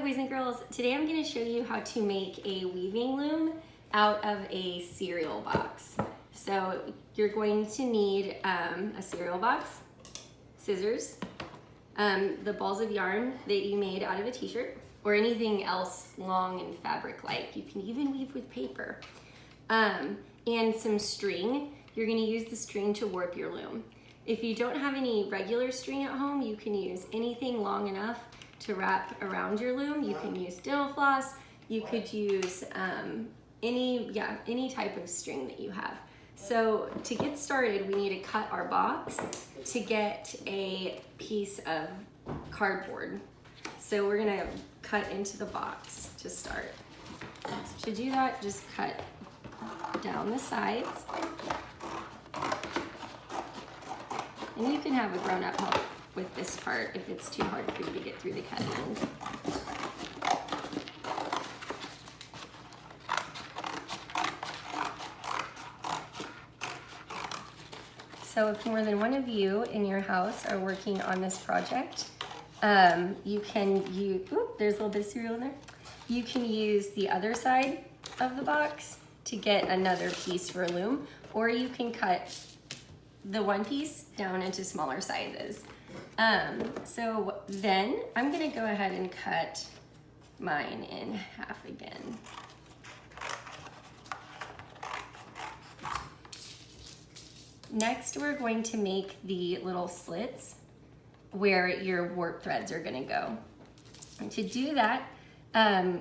boys and girls. Today I'm going to show you how to make a weaving loom out of a cereal box. So you're going to need a cereal box, scissors, the balls of yarn that you made out of a t-shirt, or anything else long and fabric-like. You can even weave with paper. And some string. You're going to use the string to warp your loom. If you don't have any regular string at home, you can use anything long enough to wrap around your loom. You can use dental floss. You could use any type of string that you have. So to get started, we need to cut our box to get a piece of cardboard. So we're gonna cut into the box to start. To do that, just cut down the sides. And you can have a grown-up help with this part if it's too hard for you to get through the cutting. So if more than one of you in your house are working on this project, you can use, there's a little bit of cereal in there. You can use the other side of the box to get another piece for a loom, or you can cut the one piece down into smaller sizes. So then I'm gonna go ahead and cut mine in half again. Next, we're going to make the little slits where your warp threads are gonna go. And to do that,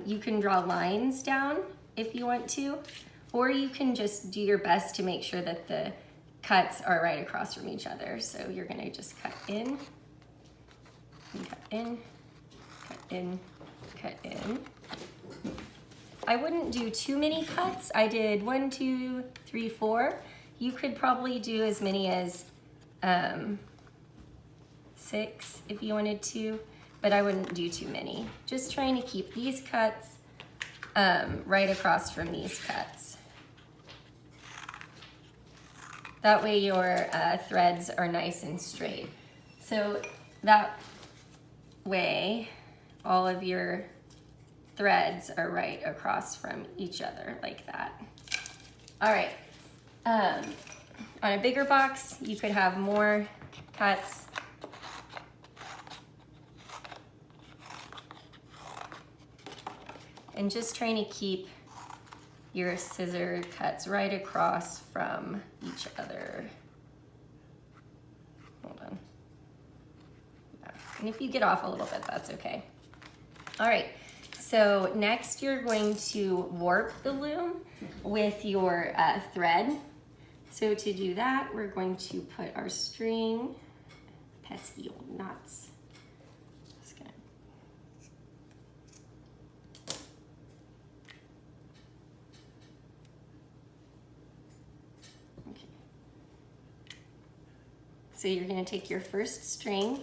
you can draw lines down if you want to, or you can just do your best to make sure that the cuts are right across from each other. So you're gonna just cut in, and cut in, cut in, cut in. I wouldn't do too many cuts. I did 1, 2, 3, 4. You could probably do as many as 6 if you wanted to, but I wouldn't do too many. Just trying to keep these cuts right across from these cuts. That way your threads are nice and straight. So that way all of your threads are right across from each other like that. All right. On a bigger box, you could have more cuts. And just trying to keep your scissor cuts right across from each other. Hold on. Yeah. And if you get off a little bit, that's okay. All right, so next you're going to warp the loom with your thread. So to do that, we're going to put our string, pesky old knots. Just gonna So you're gonna take your first string,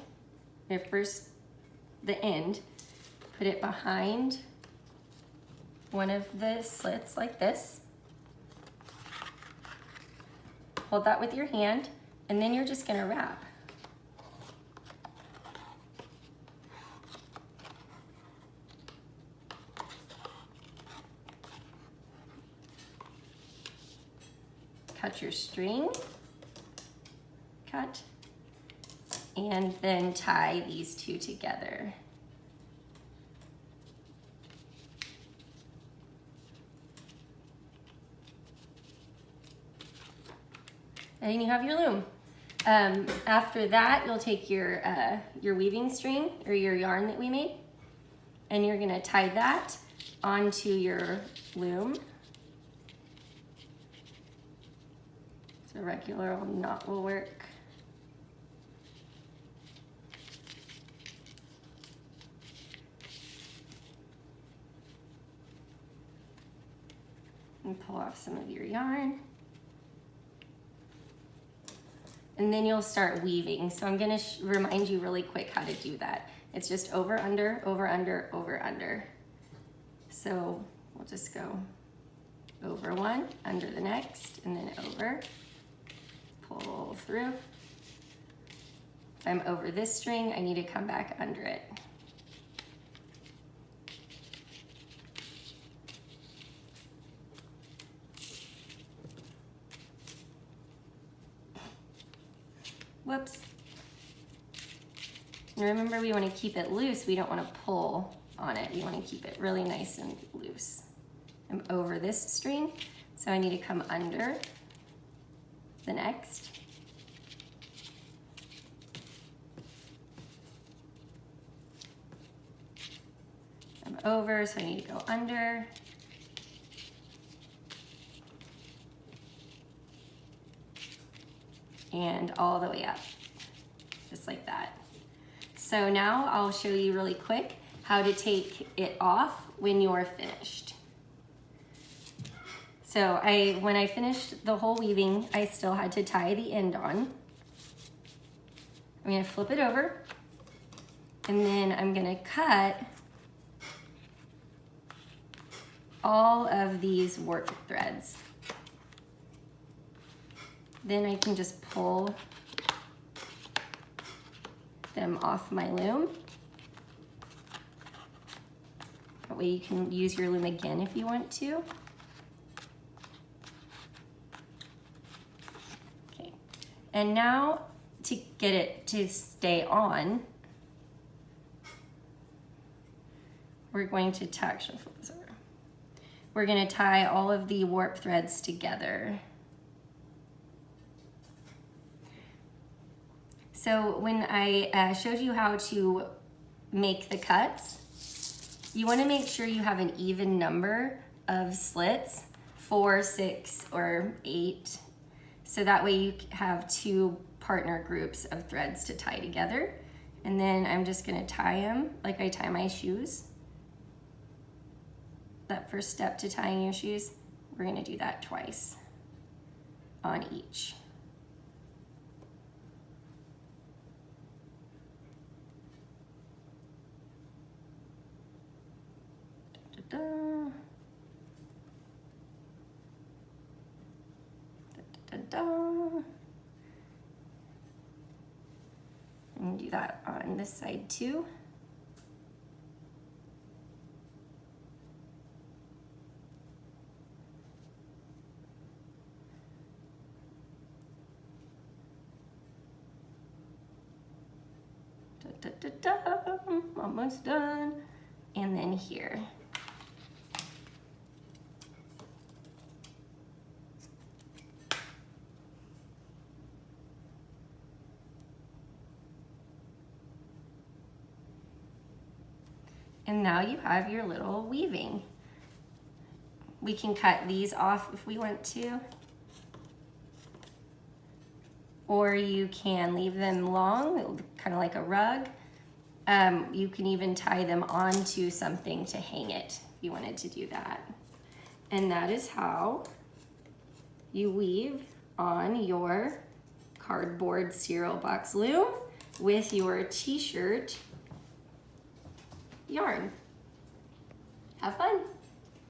the end, put it behind one of the slits like this. Hold that with your hand, and then you're just gonna wrap. Cut your string, cut, and then tie these two together. And you have your loom. After that, you'll take your weaving string or your yarn that we made, and you're gonna tie that onto your loom. So a regular old knot will work. And pull off some of your yarn. And then you'll start weaving. So I'm gonna remind you really quick how to do that. It's just over, under, over, under, over, under. So we'll just go over one, under the next, and then over, pull through. If I'm over this string, I need to come back under it. Whoops. And remember, we want to keep it loose. We don't want to pull on it. We want to keep it really nice and loose. I'm over this string, so I need to come under the next. I'm over, so I need to go under. And all the way up, just like that. So now I'll show you really quick how to take it off when you're finished. So when I finished the whole weaving, I still had to tie the end on. I'm gonna flip it over, and then I'm gonna cut all of these warp threads. Then I can just pull them off my loom. That way you can use your loom again if you want to. Okay, and now to get it to stay on, we're going to we're going to tie all of the warp threads together. So when I showed you how to make the cuts, you want to make sure you have an even number of slits, 4, 6, or 8. So that way you have 2 partner groups of threads to tie together. And then I'm just going to tie them like I tie my shoes. That first step to tying your shoes, we're going to do that twice on each. Da, da, da, da. And do that on this side too. Da, da, da, da. Almost done. And then here. And now you have your little weaving. We can cut these off if we want to. Or you can leave them long, kind of like a rug. You can even tie them onto something to hang it if you wanted to do that. And that is how you weave on your cardboard cereal box loom with your t-shirt yarn. Have fun.